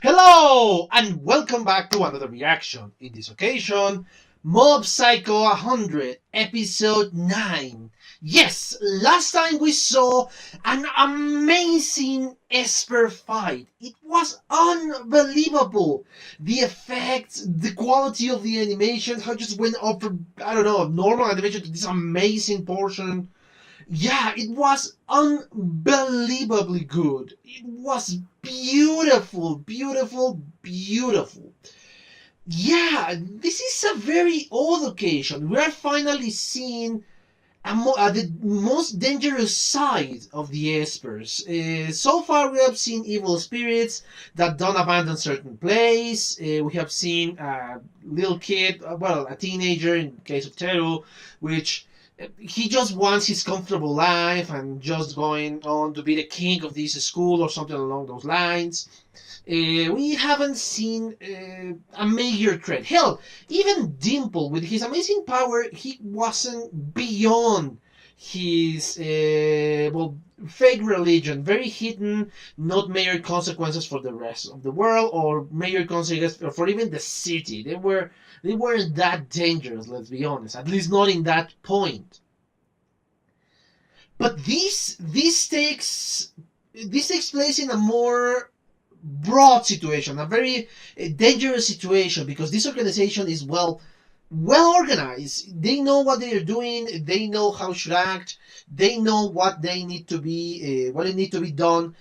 Hello and welcome back to another reaction. In this occasion, Mob Psycho 100, episode 9. Yes, last time we saw an amazing Esper fight. It was unbelievable. The effects, the quality of the animation, how it just went up from, I don't know, normal animation to this amazing portion. Yeah, it was unbelievably good. It was beautiful, beautiful, beautiful. Yeah, this is a very odd occasion. We are finally seeing the most dangerous side of the Espers. So far, we have seen evil spirits that don't abandon certain place. We have seen a little kid, well, a teenager in the case of Teru, which he just wants his comfortable life and just going on to be the king of this school or something along those lines. We haven't seen a major threat. Hell, even Dimple, with his amazing power, he wasn't beyond his, fake religion. Very hidden, not major consequences for the rest of the world or major consequences for even the city. They weren't that dangerous, let's be honest. At least not in that point. But this takes place in a more broad situation, a very dangerous situation, because this organization is well organized. They know what they are doing. They know how should act. They know what they need to be, what it need to be done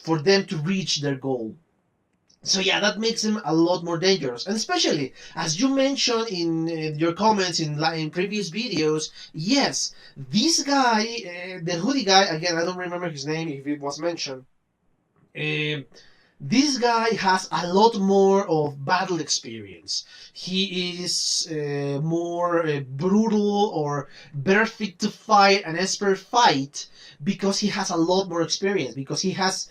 for them to reach their goal. So yeah, that makes him a lot more dangerous, and especially as you mentioned in your comments in previous videos. Yes, this guy, the hoodie guy, again, I don't remember his name if it was mentioned. Um this guy has a lot more of battle experience. He is more brutal or better fit to fight an Esper fight because he has a lot more experience. Because he has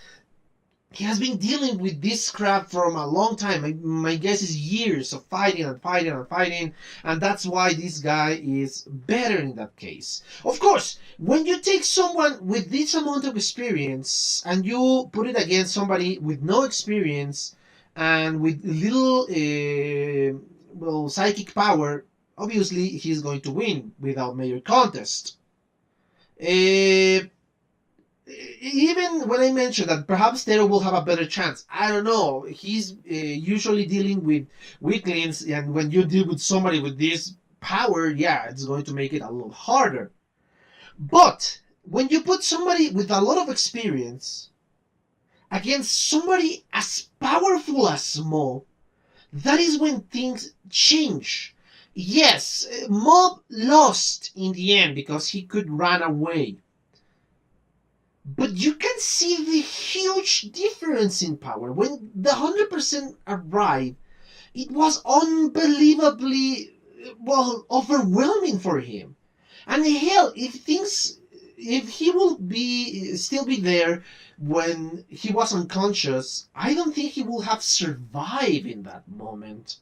been dealing with this crap for a long time. My guess is years of fighting and fighting and fighting, and that's why this guy is better in that case. Of course, when you take someone with this amount of experience and you put it against somebody with no experience and with little, psychic power, obviously he's going to win without major contest. Uh, Even when I mentioned that perhaps Teru will have a better chance, I don't know. He's usually dealing with weaklings, and when you deal with somebody with this power, yeah, it's going to make it a little harder. But when you put somebody with a lot of experience against somebody as powerful as Mo, that is when things change. Yes, Mob lost in the end because he could run away. But you can see the huge difference in power. When the 100% arrived, it was unbelievably, overwhelming for him. And hell, if he will still be there when he was unconscious, I don't think he will have survived in that moment,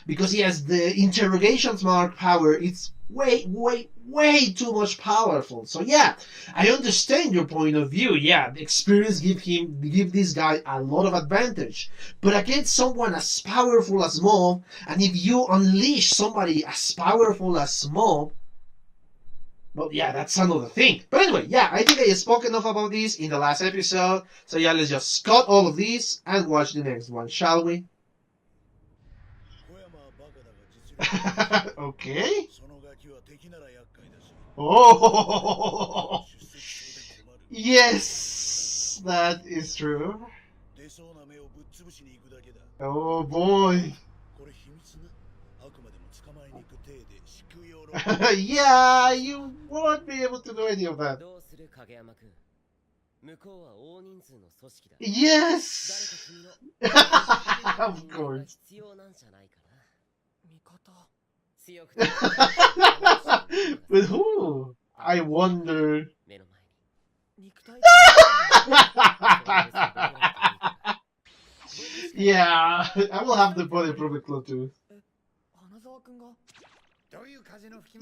because he has the interrogations mark power. It's way, way, way too much powerful. So yeah, I understand your point of view. Yeah, the experience give this guy a lot of advantage. But against someone as powerful as Mob, and if you unleash somebody as powerful as Mob, well, yeah, that's another thing. But anyway, yeah, I think I spoke enough about this in the last episode. So yeah, let's just cut all of this and watch the next one, shall we? Okay. Oh, yes, that is true. Oh boy. Yeah, you won't be able to do any of that. Yes! Of course. But who? I wonder. Yeah, I will have to put a perfect clue too.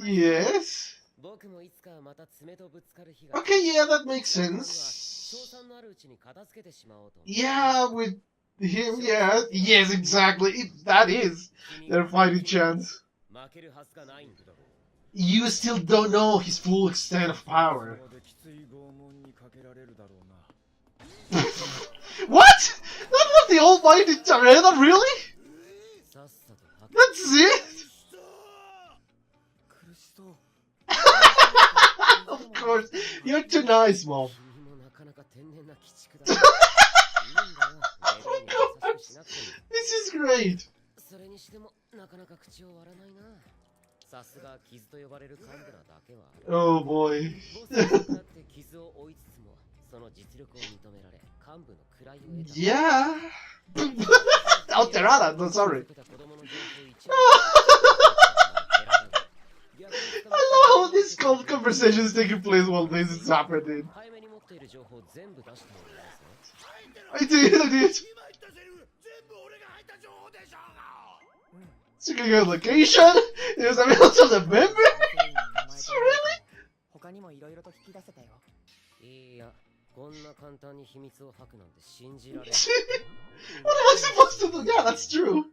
Yes. Okay, yeah, that makes sense. Yeah, with Him, yeah. Yes, exactly. That is their fighting chance. You still don't know his full extent of power. What? That was the almighty Tarena, really? That's it? Of course. You're too nice, Mom. Of course. This is great. Oh boy. Yeah. Alterada, no, sorry. I love how this conversation is taking place while this is happening. I did. Secret your location? There's a mail to the members? Really? What am I supposed to do? Yeah, that's true.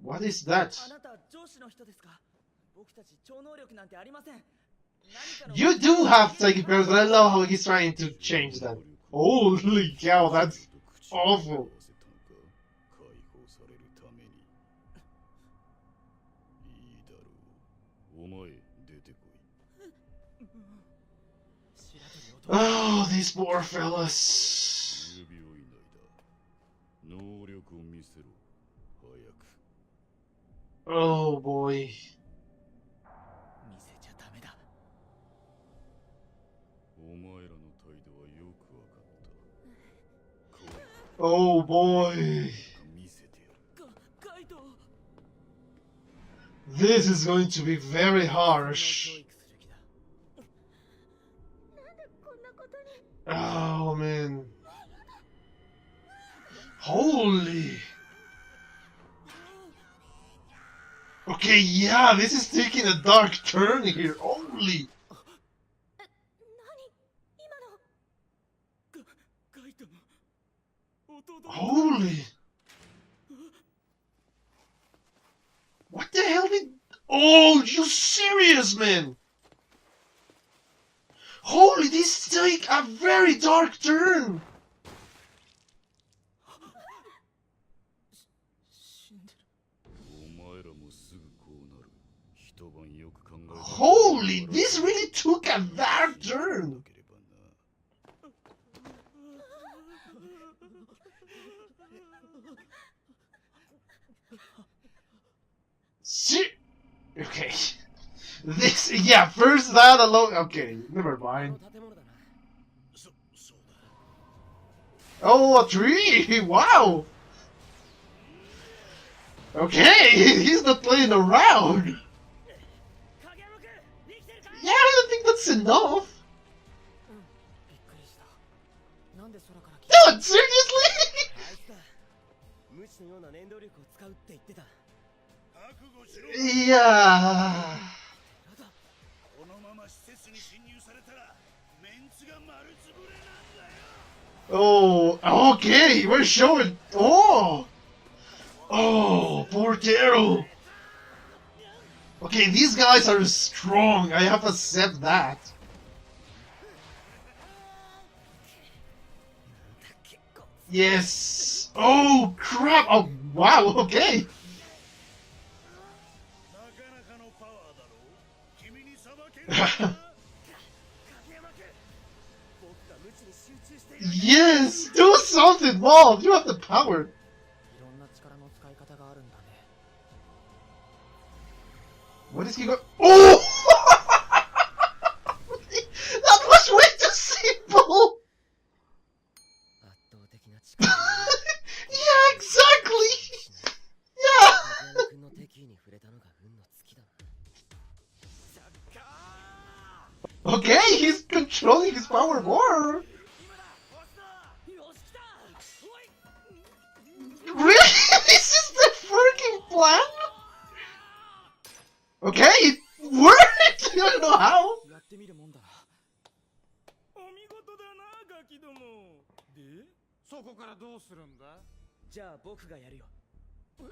What is that? You do have psychic powers, but I love how he's trying to change that. Holy cow, that's awful. Oh, these poor fellas. Oh boy. Oh boy. This is going to be very harsh. Oh man. Holy. Okay, yeah, this is taking a dark turn here. Holy. Holy. What the hell did... Oh, you serious, man? Holy, this take a very dark turn. Holy, this really took a dark turn. Okay. This, yeah, first that alone. Okay, never mind. Oh, a tree! Wow! Okay, he's not playing around. Yeah, I don't think that's enough. Dude, seriously? Yeah. Oh, okay, we're showing. Oh, poor Teru. Okay, these guys are strong. I have to accept that. Yes. Oh crap. Oh wow. Okay. Yes! Do something, Mom! You have the power! What is he going? Oh! That was way too simple! Yeah, exactly! Yeah! Okay, he's controlling his power more! Really? This is the freaking plan? Okay, it worked! I don't know how. じゃあ僕がやるよ。二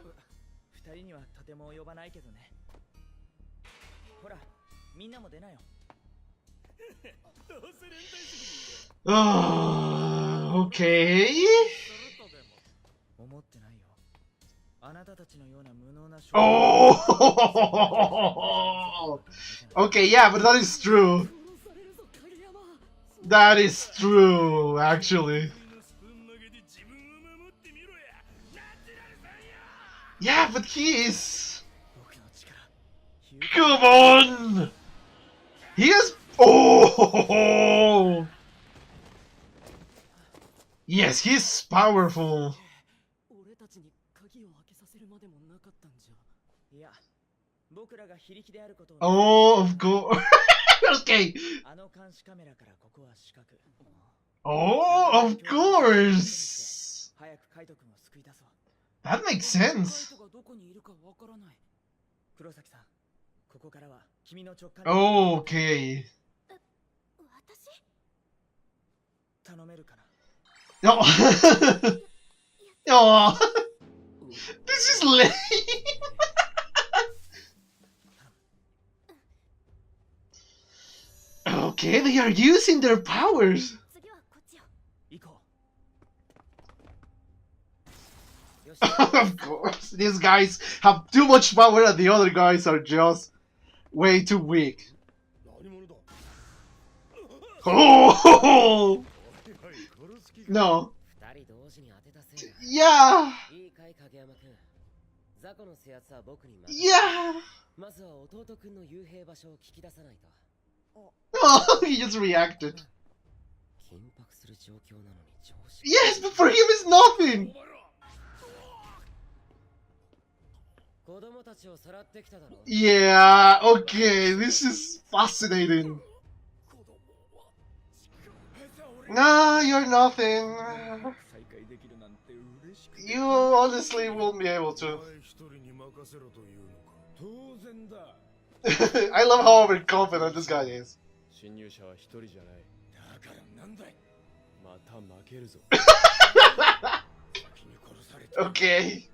人にはとても及ばないけどね。ほら、みんなも出なよ。Okay. 思ってないよ。あなたたちのような無能な。Oh. Okay, yeah, but that is true. That is true, actually. Yeah, but he is. Come on. He is. Oh. Yes, he's powerful. Oh, of course. Okay. Oh, of course. That makes sense. Okay. No. Oh, this is lame. Okay, they are using their powers. Of course, these guys have too much power and the other guys are just way too weak. Oh! No. Yeah. Yeah. Oh, he just reacted. Yes, but for him it's nothing. Yeah, okay, this is fascinating. Nah, you're nothing. You honestly won't be able to. I love how overconfident this guy is. Okay. Okay.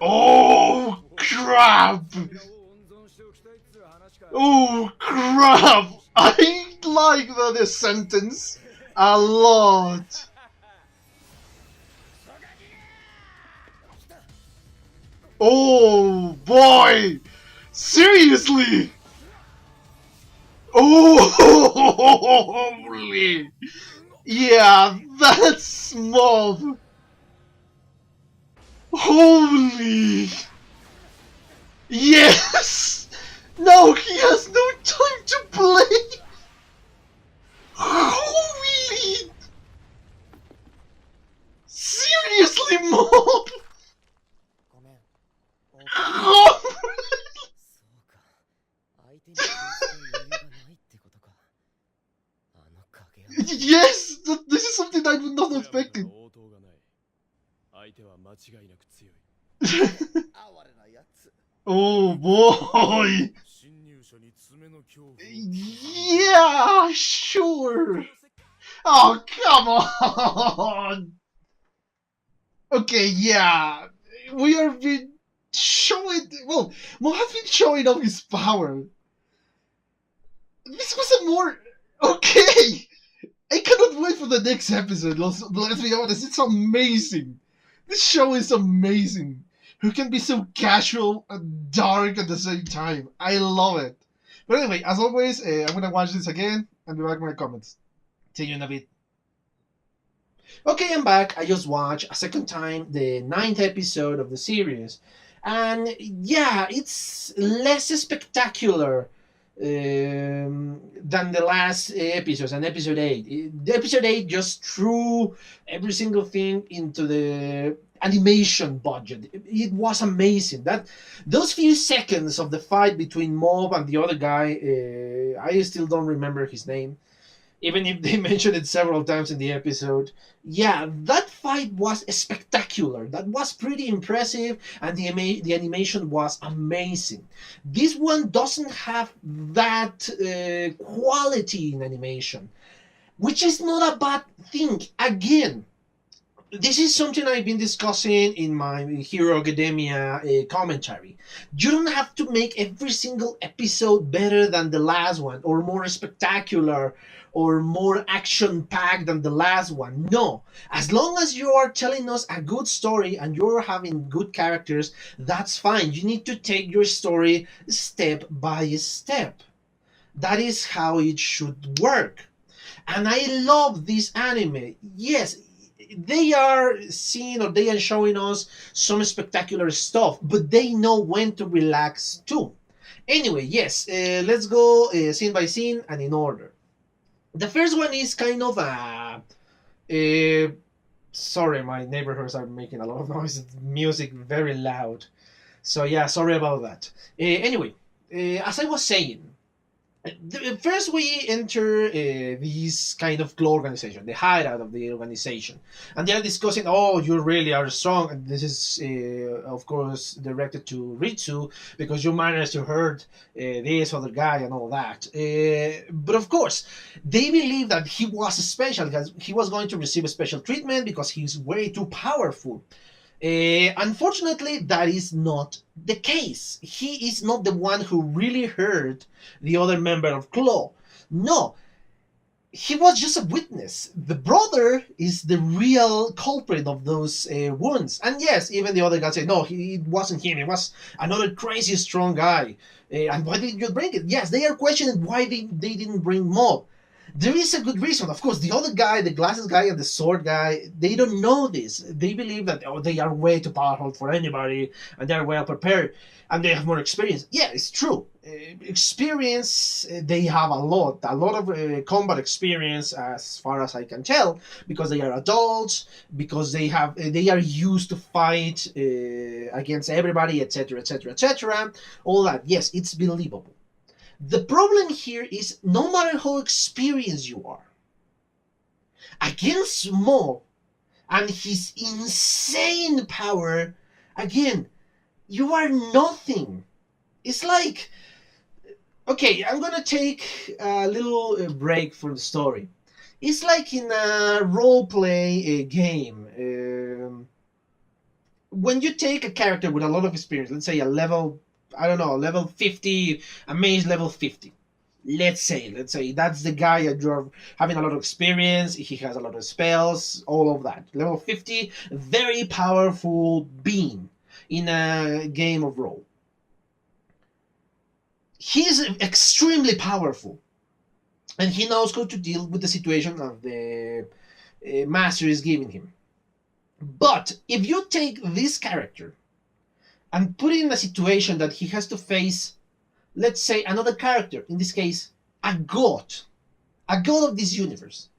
Oh crap! Oh crap! I like this sentence a lot. Oh boy! Seriously! Oh, holy! Yeah, that's mob. Holy! Yes! No, he has no time to play! Holy! Seriously, mob! Yes! This is something I would not expect. Oh boy! Yeah, sure! Oh, come on! Okay, yeah. We are been showing. Well, Mo has been showing off his power. This was a more. Okay! I cannot wait for the next episode. Let's be honest, it's amazing. This show is amazing. Who can be so casual and dark at the same time? I love it. But anyway, as always, I'm gonna watch this again and be back with my comments. See you in a bit. Okay, I'm back. I just watched a second time the 9th episode of the series. And yeah, it's less spectacular than the last episodes and episode 8. The episode 8 just threw every single thing into the animation budget. It was amazing. That those few seconds of the fight between Mob and the other guy, I still don't remember his name. even if they mentioned it several times in the episode. Yeah, that fight was spectacular. That was pretty impressive, and the animation was amazing. This one doesn't have that quality in animation, which is not a bad thing. Again, this is something I've been discussing in my Hero Academia commentary. You don't have to make every single episode better than the last one, or more spectacular, or more action packed than the last one. No. As long as you are telling us a good story and you're having good characters, that's fine. You need to take your story step by step. That is how it should work. And I love this anime. Yes, they are seeing or they are showing us some spectacular stuff, but they know when to relax too. Anyway, yes, let's go scene by scene and in order. The first one is kind of a sorry, my neighborhoods are making a lot of noise. Music very loud. So yeah, sorry about that. Anyway, as I was saying, first we enter this kind of claw organization, the hideout of the organization, and they are discussing, oh, you really are strong, and this is of course directed to Ritsu, because you managed to hurt this other guy and all that. But of course they believe that he was special, because he was going to receive a special treatment because he's way too powerful. Unfortunately, that is not the case. He is not the one who really hurt the other member of Claw. No, he was just a witness. The brother is the real culprit of those wounds. And yes, even the other guy said, no, it wasn't him. It was another crazy strong guy. And why didn't you bring it? Yes, they are questioning why they didn't bring Mob. There is a good reason. Of course, the other guy, the glasses guy and the sword guy, they don't know this. They believe that, oh, they are way too powerful for anybody and they're well prepared and they have more experience. Yeah, it's true. Experience, they have a lot of combat experience, as far as I can tell, because they are adults, because they are used to fight against everybody, etc., etc., etc. All that. Yes, it's believable. The problem here is, no matter how experienced you are, against Mo and his insane power, again, you are nothing. It's like, okay, I'm gonna take a little break from the story. It's like in a role play game. When you take a character with a lot of experience, let's say a level, I don't know, level 50, a mage level 50. Let's say that's the guy that you're having a lot of experience. He has a lot of spells, all of that. Level 50, very powerful being in a game of role. He's extremely powerful, and he knows how to deal with the situation that the master is giving him. But if you take this character and put it in a situation that he has to face, let's say, another character, in this case, a god of this universe.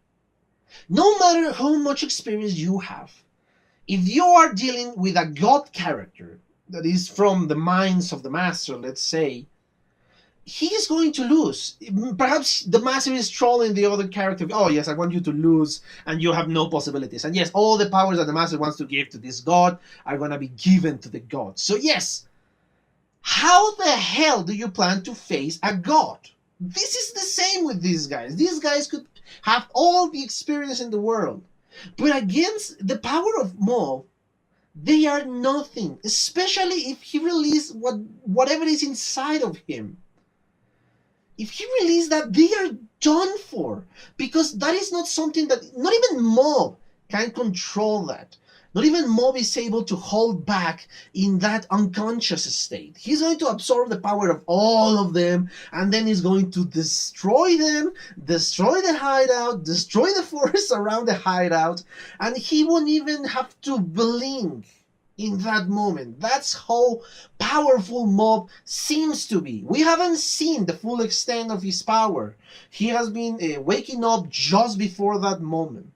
No matter how much experience you have, if you are dealing with a god character that is from the minds of the master, let's say, he is going to lose. Perhaps the master is trolling the other character. Oh yes, I want you to lose, and you have no possibilities. And yes, all the powers that the master wants to give to this god are going to be given to the god. So yes, how the hell do you plan to face a god? This is the same with these guys. These guys could have all the experience in the world, but against the power of Mo, they are nothing. Especially if he releases whatever is inside of him. If he releases that, they are done for, because that is not something that not even Mob can control. That not even Mob is able to hold back in that unconscious state. He's going to absorb the power of all of them, and then he's going to destroy them, destroy the hideout, destroy the forest around the hideout, and he won't even have to blink in that moment. That's how powerful Mob seems to be. We haven't seen the full extent of his power. He has been waking up just before that moment.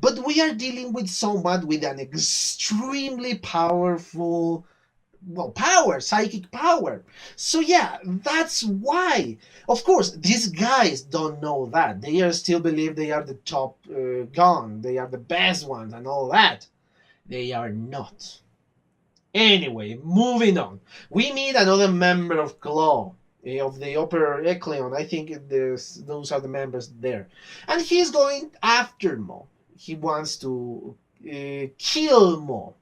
But we are dealing with someone with an extremely powerful well, power, psychic power. So yeah, that's why. Of course, these guys don't know that. They are still believe they are the top gun. They are the best ones and all that. They are not. Anyway, moving on. We meet another member of Claw, of the Upper Echelon. I think those are the members there. And he's going after Mo. He wants to kill Mo.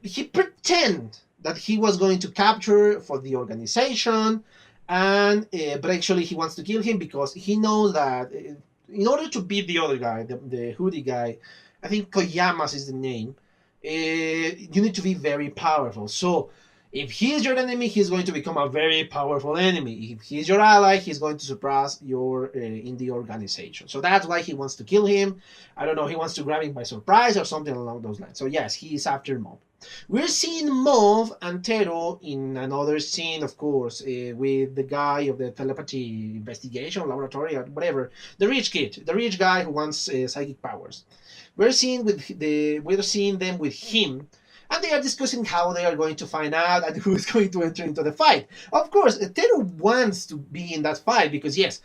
He pretend that he was going to capture for the organization, and but actually he wants to kill him because he knows that in order to beat the other guy, the hoodie guy, I think Koyamas is the name. You need to be very powerful. So if he is your enemy, he's going to become a very powerful enemy. If he's your ally, he's going to surpass your in the organization. So that's why he wants to kill him. I don't know, he wants to grab him by surprise or something along those lines. So yes, he is after Mob. We're seeing Mauve and Teru in another scene, of course, with the guy of the telepathy investigation laboratory or whatever, the rich kid, the rich guy who wants psychic powers. We're seeing them with him, and they are discussing how they are going to find out and who is going to enter into the fight. Of course, Teru wants to be in that fight because yes,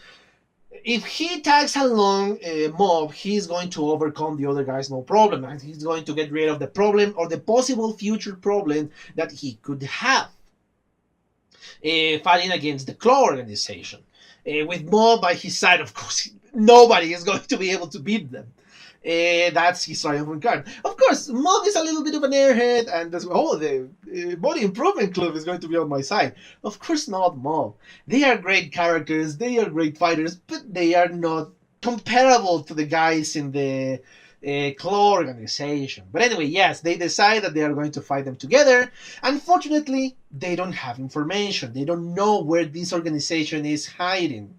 if he tags along Mob, he's going to overcome the other guys no problem, and he's going to get rid of the problem or the possible future problem that he could have fighting against the Claw organization. With Mob by his side, of course, nobody is going to be able to beat them. That's his triumphant card. Of course, Mob is a little bit of an airhead, and the Body Improvement Club is going to be on my side. Of course not, Mob. They are great characters, they are great fighters, but they are not comparable to the guys in the Claw organization. But anyway, yes, they decide that they are going to fight them together. Unfortunately, they don't have information. They don't know where this organization is hiding.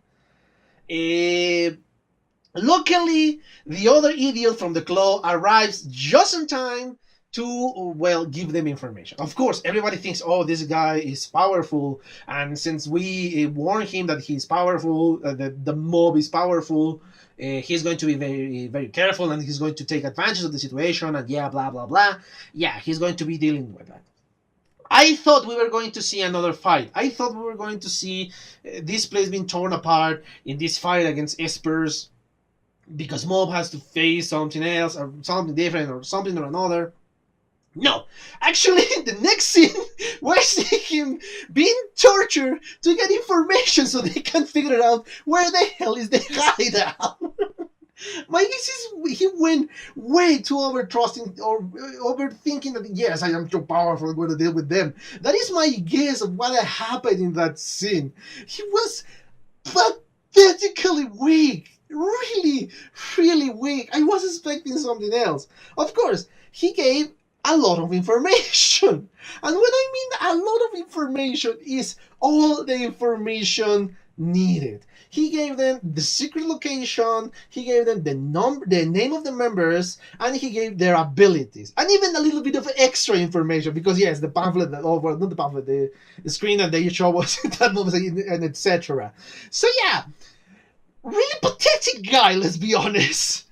Luckily, the other idiot from the Claw arrives just in time to, well, give them information. Of course, everybody thinks, oh, this guy is powerful, and since we warn him that he's powerful, the Mob is powerful, he's going to be very, very careful, and he's going to take advantage of the situation, and yeah, blah, blah, blah. Yeah, he's going to be dealing with that. I thought we were going to see another fight. I thought we were going to see this place being torn apart in this fight against Espers, because Mob has to face something else or something different or something or another. No, actually, in the next scene, we're seeing him being tortured to get information so they can figure out where the hell is the hideout. My guess is he went way too over trusting or overthinking that yes, I am too powerful, I'm going to deal with them. That is my guess of what happened in that scene. He was pathetically weak. Really, really weak. I was expecting something else. Of course, he gave a lot of information. And when I mean a lot of information is all the information needed. He gave them the secret location, he gave them the name of the members, and he gave their abilities. And even a little bit of extra information, because yes, the pamphlet, not the pamphlet, the screen that they show us that movie, and etc. So yeah, really pathetic guy, let's be honest.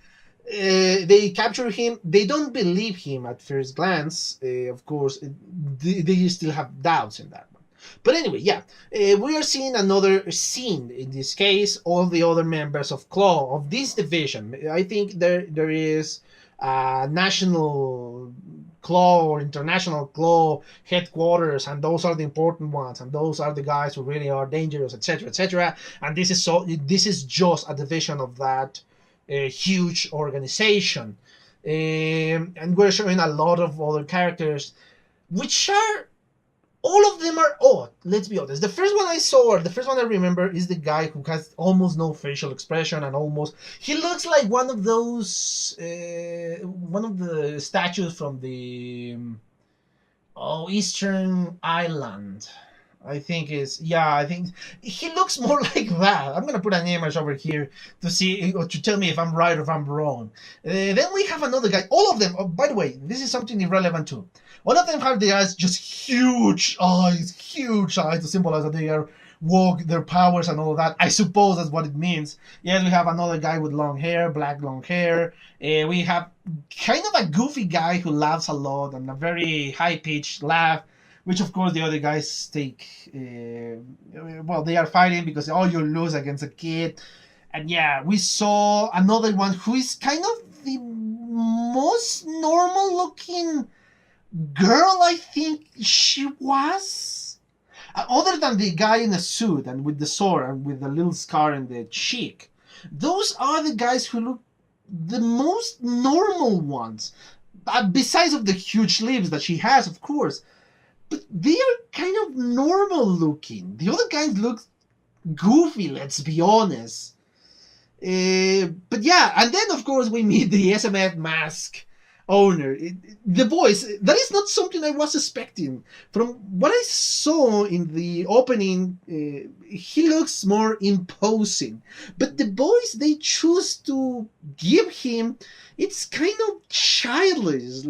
They capture him. They don't believe him at first glance. Of course, they still have doubts in that one. But anyway, yeah, we are seeing another scene. In this case, all the other members of Claw, of this division. I think there is a national Claw or international Claw headquarters, and those are the important ones, and those are the guys who really are dangerous, etc., etc. And this is just a division of that huge organization, and we're showing a lot of other characters, which are all of them are odd. Let's be honest. The first one I saw, or the first one I remember, is the guy who has almost no facial expression and he looks like one of those, one of the statues from the Eastern Island. I think he looks more like that. I'm gonna put an image over here to see or to tell me if I'm right or if I'm wrong. Then we have another guy. All of them. Oh, by the way, this is something irrelevant too. All of them have the eyes, just huge eyes to symbolize that they are woke, their powers and all of that. I suppose that's what it means. Yes, we have another guy with long hair, black long hair. We have kind of a goofy guy who laughs a lot and a very high pitched laugh. which of course the other guys take. Well, they are fighting because you lose against a kid, and yeah, we saw another one who is kind of the most normal looking girl. I think she was, other than the guy in the suit and with the sword and with the little scar in the cheek. Those are the guys who look the most normal ones, besides of the huge lips that she has, of course. But they are kind of normal looking. The other guys look goofy, let's be honest. But yeah, and then of course we meet the SMF mask owner. The voice, that is not something I was expecting. From what I saw in the opening, he looks more imposing. But the voice they choose to give him, it's kind of childish.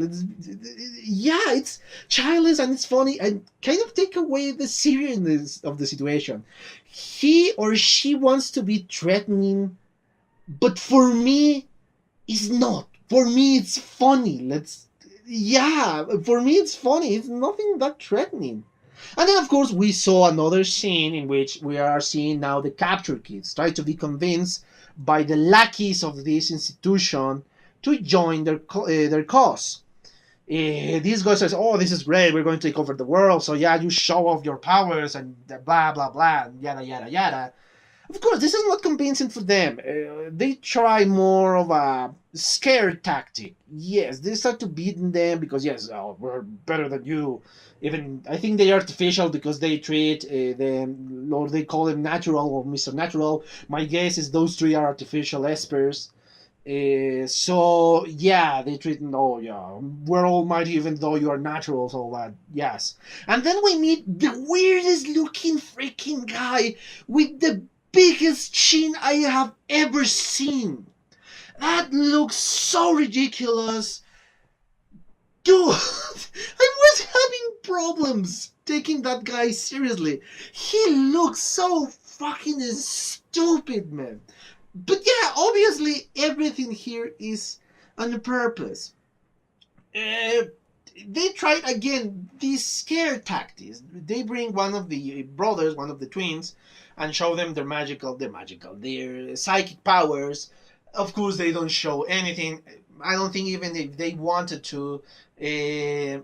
Yeah, it's childish and it's funny and kind of take away the seriousness of the situation. He or she wants to be threatening, but for me, it's not. For me, it's funny. For me, it's funny. It's nothing that threatening. And then, of course, we saw another scene in which we are seeing now the captured kids try to be convinced by the lackeys of this institution to join their cause. These guys says, "Oh, this is great. We're going to take over the world. So yeah, you show off your powers and blah blah blah, and yada yada yada." Of course, this is not convincing for them. They try more of a scare tactic. Yes, they start to beat them because, yes, we're better than you. Even, I think they are artificial because they treat them, or they call them natural or Mr. Natural. My guess is those three are artificial espers. So, yeah, they treat them, oh, yeah, we're almighty even though you are naturals, all that, yes. And then we meet the weirdest looking freaking guy with the biggest chin I have ever seen. That looks so ridiculous. Dude, I was having problems taking that guy seriously. He looks so fucking stupid, man. But yeah, obviously everything here is on purpose. They tried again these scare tactics. They bring one of the brothers, one of the twins, and show them their psychic powers. Of course, they don't show anything. I don't think even if they wanted to, they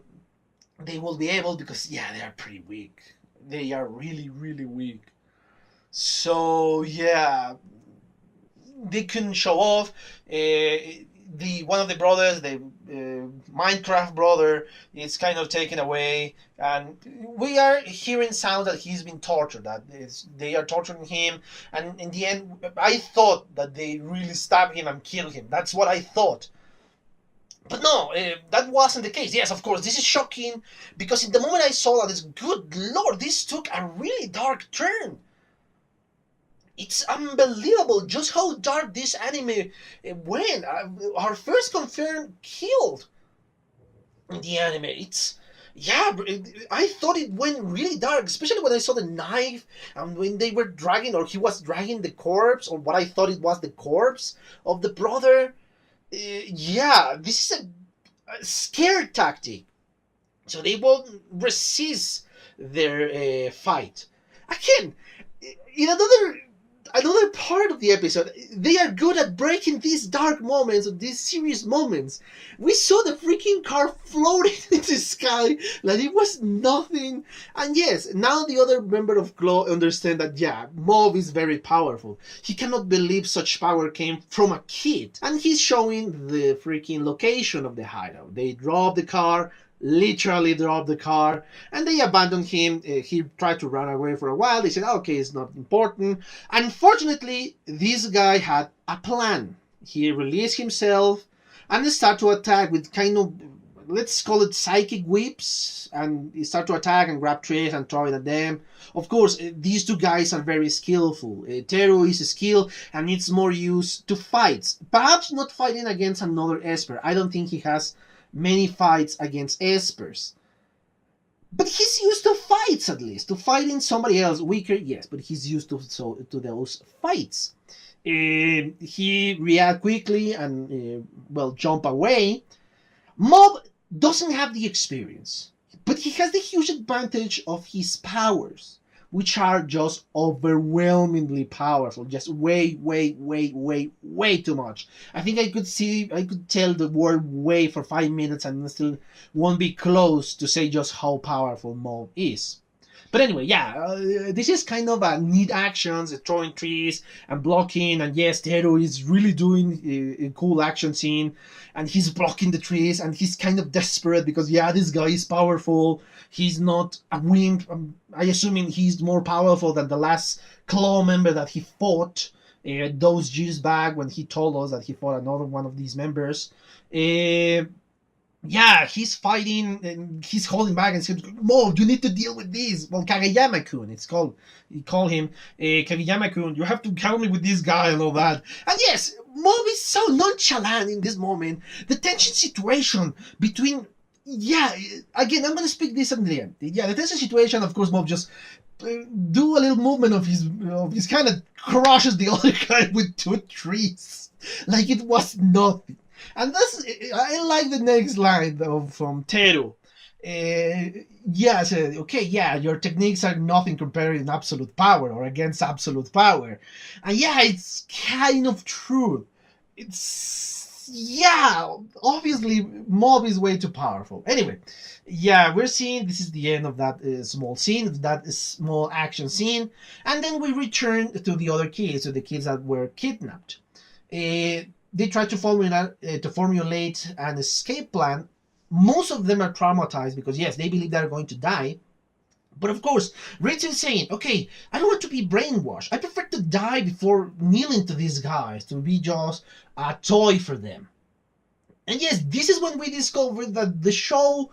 will be able, because yeah, they are pretty weak. They are really, really weak. So yeah, they couldn't show off. The one of the brothers, the Minecraft brother, is kind of taken away, and we are hearing sounds that he's been tortured. They are torturing him, and in the end, I thought that they really stabbed him and killed him. That's what I thought. But no, that wasn't the case. Yes, of course, this is shocking because in the moment I saw that, good lord, this took a really dark turn. It's unbelievable just how dark this anime went. Our first confirmed killed in the anime. I thought it went really dark, especially when I saw the knife and when they were dragging, or he was dragging the corpse, or what I thought it was the corpse of the brother. This is a scare tactic. So they won't resist their fight. Again, in another part of the episode, they are good at breaking these dark moments, or these serious moments. We saw the freaking car floating in the sky like it was nothing. And yes, now the other member of Claw understand that, yeah, Mob is very powerful. He cannot believe such power came from a kid. And he's showing the freaking location of the hideout. They drop the car, literally dropped the car, and they abandoned him. He tried to run away for a while. They said, okay, it's not important. Unfortunately, this guy had a plan. He released himself and started to attack with kind of, let's call it psychic whips, and he started to attack and grab trees and throw it at them. Of course, these two guys are very skillful. Teru is skilled and needs more use to fights. Perhaps not fighting against another Esper. I don't think he has many fights against espers, but he's used to fights, at least to fighting somebody else weaker. Yes, but he's used to those fights. He react quickly and jump away. Mob doesn't have the experience. But he has the huge advantage of his powers, which are just overwhelmingly powerful, just way, way, way, way, way too much. I think I could tell the word way for 5 minutes and still won't be close to say just how powerful Mob is. But anyway, yeah, this is kind of a neat actions, throwing trees and blocking, and yes, Teru is really doing a cool action scene, and he's blocking the trees, and he's kind of desperate because yeah, this guy is powerful. He's not a wimp. I assuming he's more powerful than the last Claw member that he fought those years back when he told us that he fought another one of these members. Yeah, he's fighting and he's holding back and says, "Mo, you need to deal with this." Well, Kageyama-kun, it's called. You call him Kageyama-kun. You have to help me with this guy and all that. And yes, Mob is so nonchalant in this moment. The tension situation between, yeah, again, I'm gonna speak this at the end. Yeah, the tension situation. Of course, Mob just do a little movement of his kind of crushes the other guy with 2 trees, like it was nothing. And that's, I like the next line though from Teru. Yeah, said, okay, yeah, your techniques are nothing compared in absolute power or against absolute power. And yeah, it's kind of true. It's, yeah, obviously Mob is way too powerful. Anyway, yeah, we're seeing this is the end of that small scene, that small action scene. And then we return to the other kids, to the kids that were kidnapped. They try to formulate an escape plan. Most of them are traumatized because, yes, they believe they're going to die. But of course, Ritsu is saying, okay, I don't want to be brainwashed. I prefer to die before kneeling to these guys, to be just a toy for them. And yes, this is when we discover that the show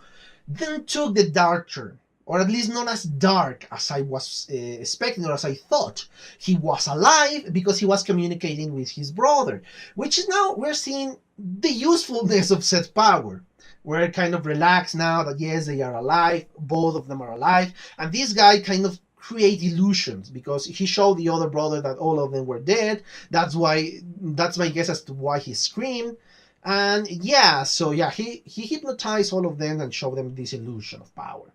then took the dark turn. Or at least not as dark as I was expecting or as I thought. He was alive because he was communicating with his brother, which is now we're seeing the usefulness of said power. We're kind of relaxed now that yes, they are alive, both of them are alive, and this guy kind of create illusions because he showed the other brother that all of them were dead. That's my guess as to why he screamed. And yeah, so yeah, he hypnotized all of them and showed them this illusion of power.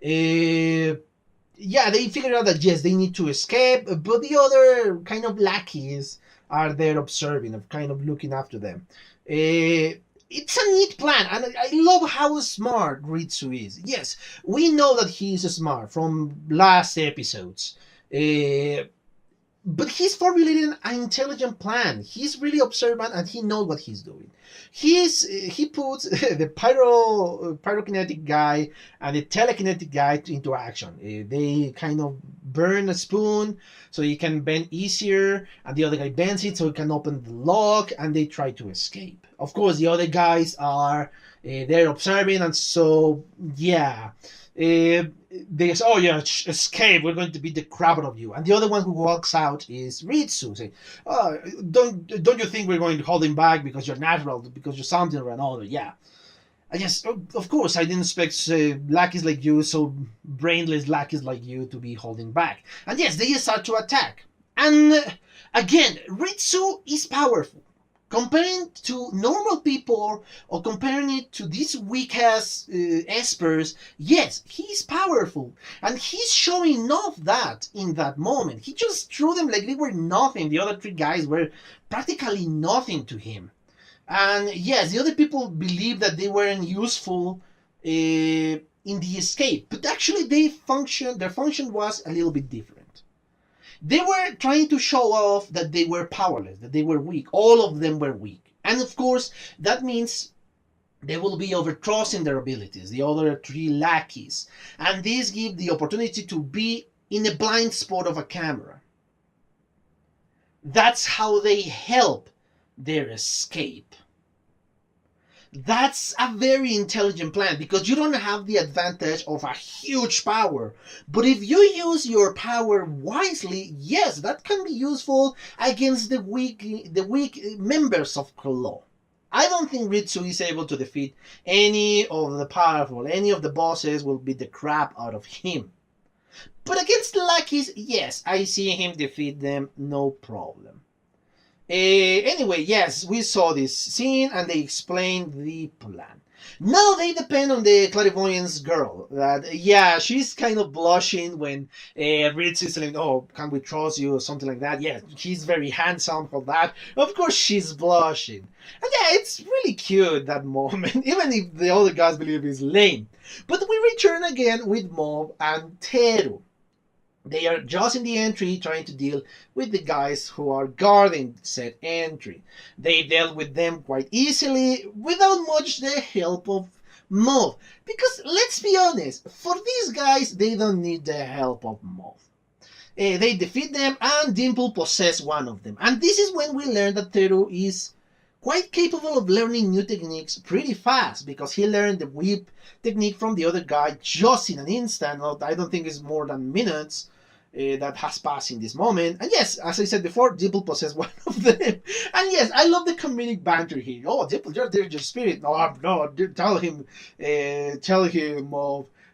Yeah, they figured out that yes, they need to escape, but the other kind of lackeys are there observing, of kind of looking after them. It's a neat plan, and I love how smart Ritsu is. Yes, we know that he's smart from last episodes. But he's formulating an intelligent plan. He's really observant and he knows what he's doing. He puts the pyrokinetic guy and the telekinetic guy into action. They kind of burn a spoon so he can bend easier, and the other guy bends it so he can open the lock, and they try to escape. Of course, the other guys are they're observing, and so yeah. They say, "Oh yeah, escape! We're going to beat the crap out of you." And the other one who walks out is Ritsu, saying, "Oh, don't you think we're going to hold him back because you're natural, because you're something or another?" Yeah, I guess of course I didn't expect lackeys like you, so brainless lackeys like you, to be holding back. And yes, they start to attack. And again, Ritsu is powerful. Comparing to normal people or comparing it to these weak ass espers, yes, he's powerful. And he's showing off that in that moment. He just threw them like they were nothing. The other 3 guys were practically nothing to him. And yes, the other people believed that they weren't useful in the escape. But actually their function was a little bit different. They were trying to show off that they were powerless, that they were weak. All of them were weak. And of course, that means they will be overtrusting their abilities, the other 3 lackeys. And this gives the opportunity to be in a blind spot of a camera. That's how they help their escape. That's a very intelligent plan because you don't have the advantage of a huge power. But if you use your power wisely, yes, that can be useful against the weak members of Claw. I don't think Ritsu is able to defeat any of the powerful. Any of the bosses will beat the crap out of him. But against the lackeys, yes, I see him defeat them, no problem. Anyway, yes, we saw this scene and they explained the plan. Now they depend on the clairvoyance girl. That yeah, she's kind of blushing when Ritsu is saying, "Oh, can we trust you?" or something like that. Yeah, he's very handsome for that. Of course, she's blushing, and yeah, it's really cute that moment. Even if the other guys believe he's lame, but we return again with Mob and Teru. They are just in the entry trying to deal with the guys who are guarding said entry. They dealt with them quite easily without much the help of Mob. Because let's be honest, for these guys, they don't need the help of Mob. They defeat them and Dimple possess one of them. And this is when we learn that Teru is quite capable of learning new techniques pretty fast because he learned the whip technique from the other guy just in an instant. I don't think it's more than minutes that has passed in this moment. And yes, as I said before, Dimple possesses one of them. And yes, I love the comedic banter here. Oh, Dimple, you're your spirit. No, tell him,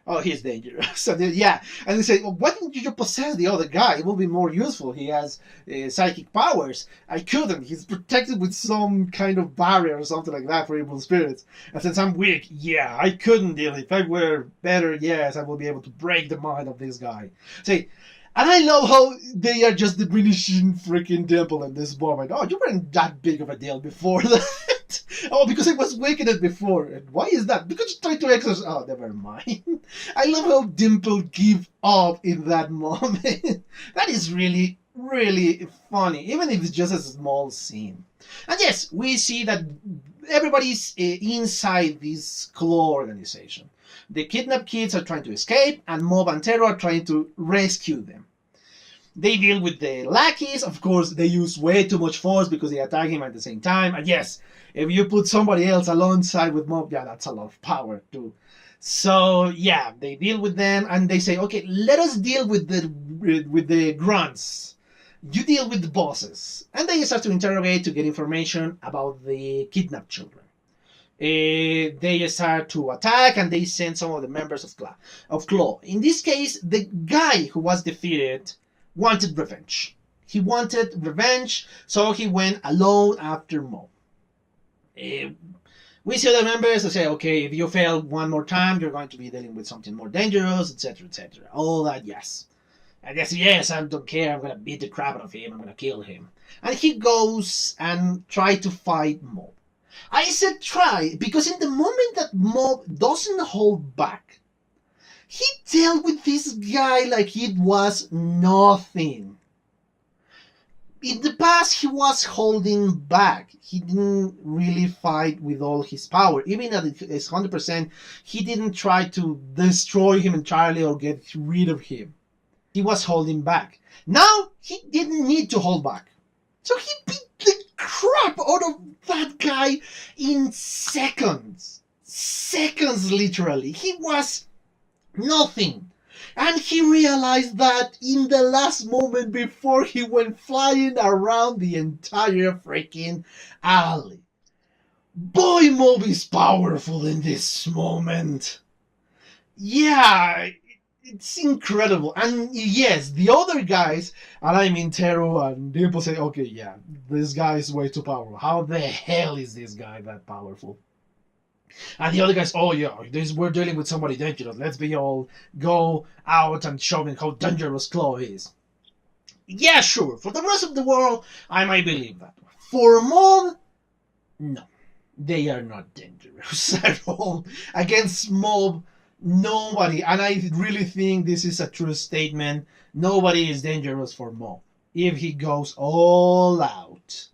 oh, he's dangerous. So yeah, and they say, well, why didn't you just possess the other guy? It will be more useful. He has psychic powers. I couldn't. He's protected with some kind of barrier or something like that for evil spirits. And since I'm weak, yeah, I couldn't deal. If I were better, yes, I will be able to break the mind of this guy. Say, and I love how they are just diminishing freaking Dimple in this moment. Oh, you weren't that big of a deal before that. Oh, because I was wicked before. And why is that? Because you tried to exercise. Oh, never mind. I love how Dimple give up in that moment. That is really, really funny, even if it's just a small scene. And yes, we see that everybody's inside this claw organization. The kidnapped kids are trying to escape, and Mob and Teru are trying to rescue them. They deal with the lackeys. Of course, they use way too much force because they attack him at the same time. And yes, if you put somebody else alongside with Mob, yeah, that's a lot of power too. So yeah, they deal with them, and they say, okay, let us deal with the grunts. You deal with the bosses. And they start to interrogate to get information about the kidnapped children. They start to attack and they send some of the members of Claw. In this case, the guy who was defeated wanted revenge. He wanted revenge, so he went alone after Mo. We see the members who say, okay, if you fail one more time, you're going to be dealing with something more dangerous, etc., etc. All that, yes. And they say, yes, I don't care, I'm going to beat the crap out of him, I'm going to kill him. And he goes and tries to fight Mo. I said try because in the moment that Mob doesn't hold back, he dealt with this guy like it was nothing. In the past, he was holding back. He didn't really fight with all his power. Even at his 100%, he didn't try to destroy him entirely or get rid of him. He was holding back. Now, he didn't need to hold back. So he beat the crap out of that guy in seconds. Seconds, literally. He was nothing. And he realized that in the last moment before he went flying around the entire freaking alley. Boy, Mob is powerful in this moment. Yeah, it's incredible. And yes, the other guys, and I mean Teru and Dimple say, okay, yeah, this guy is way too powerful. How the hell is this guy that powerful? And the other guys, oh yeah, we're dealing with somebody dangerous. Let's be all go out and show him how dangerous Claw is. Yeah, sure. For the rest of the world, I might believe that. For Mob, no. They are not dangerous at all. Against Mob, nobody, and I really think this is a true statement, nobody is dangerous for Mob if he goes all out.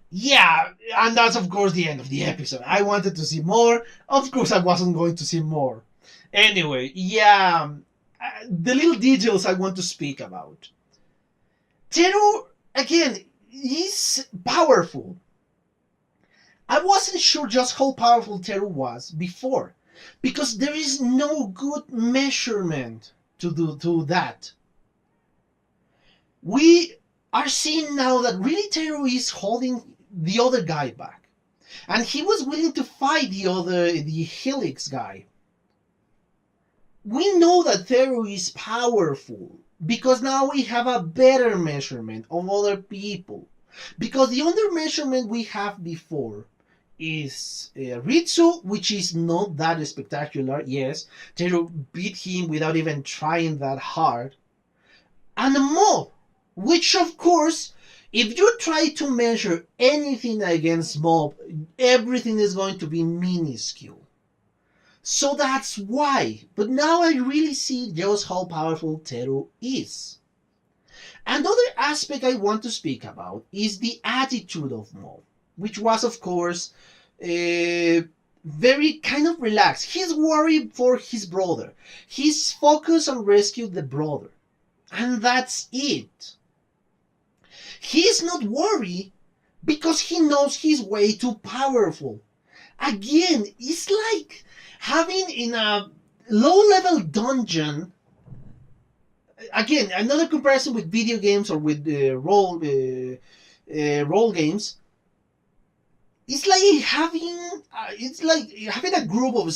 Yeah, and that's of course the end of the episode. I wanted to see more. Of course, I wasn't going to see more. Anyway, yeah, the little details I want to speak about. Teru, again, is powerful. I wasn't sure just how powerful Teru was before, because there is no good measurement to do that. We are seeing now that really Teru is holding the other guy back. And he was willing to fight the Helix guy. We know that Teru is powerful because now we have a better measurement of other people. Because the other measurement we have before is Ritsu, which is not that spectacular. Yes, Teru beat him without even trying that hard. And Mob, which of course, if you try to measure anything against Mob, everything is going to be minuscule. So that's why. But now I really see just how powerful Teru is. Another aspect I want to speak about is the attitude of Mob, which was, of course, very kind of relaxed. He's worried for his brother. He's focused on rescue the brother. And that's it. He's not worried because he knows he's way too powerful. Again, it's like having in a low-level dungeon. Again, another comparison with video games or with role games. It's like having a group of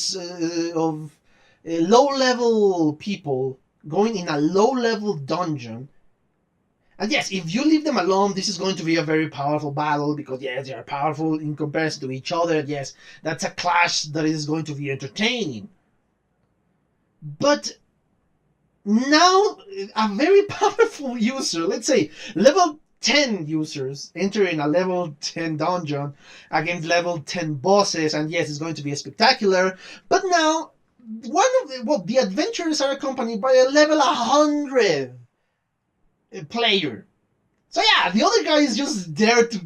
low-level people going in a low-level dungeon. And yes, if you leave them alone, this is going to be a very powerful battle because yes, they are powerful in comparison to each other. Yes, that's a clash that is going to be entertaining. But now, a very powerful user, let's say level 10 users entering a level 10 dungeon against level 10 bosses, and yes, it's going to be spectacular. But now, the adventurers are accompanied by a level 100 player. So yeah, the other guy is just there to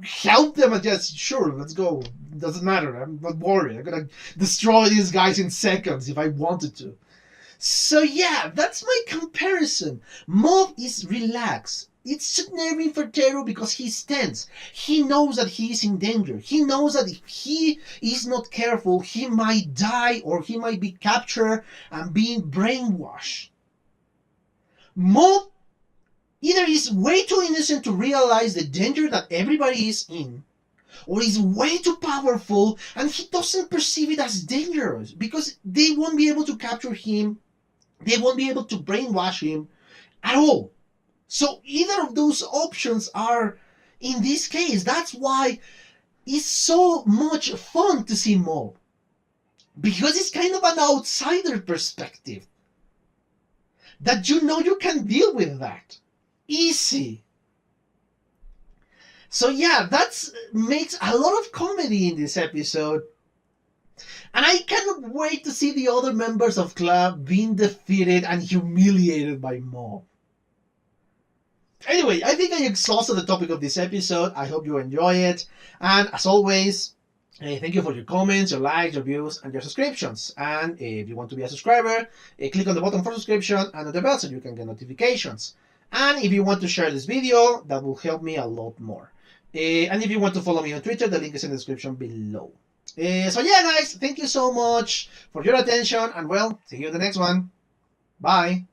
help them and just, sure, let's go. Doesn't matter, I'm not worried. I'm gonna destroy these guys in seconds if I wanted to. So yeah, that's my comparison. Mob is relaxed. It's nervy for Teru because he's tense. He knows that he is in danger. He knows that if he is not careful, he might die or he might be captured and being brainwashed. Mob either is way too innocent to realize the danger that everybody is in, or is way too powerful and he doesn't perceive it as dangerous because they won't be able to capture him, they won't be able to brainwash him at all. So either of those options are in this case. That's why it's so much fun to see Mob, because it's kind of an outsider perspective that you know you can deal with that easy. So yeah, that makes a lot of comedy in this episode. And I cannot wait to see the other members of Club being defeated and humiliated by Mob. Anyway, I think I exhausted the topic of this episode. I hope you enjoy it. And as always, thank you for your comments, your likes, your views, and your subscriptions. And if you want to be a subscriber, click on the button for subscription and on the bell so you can get notifications. And if you want to share this video, that will help me a lot more. And if you want to follow me on Twitter, the link is in the description below. So yeah, guys, thank you so much for your attention, and well, see you in the next one. Bye.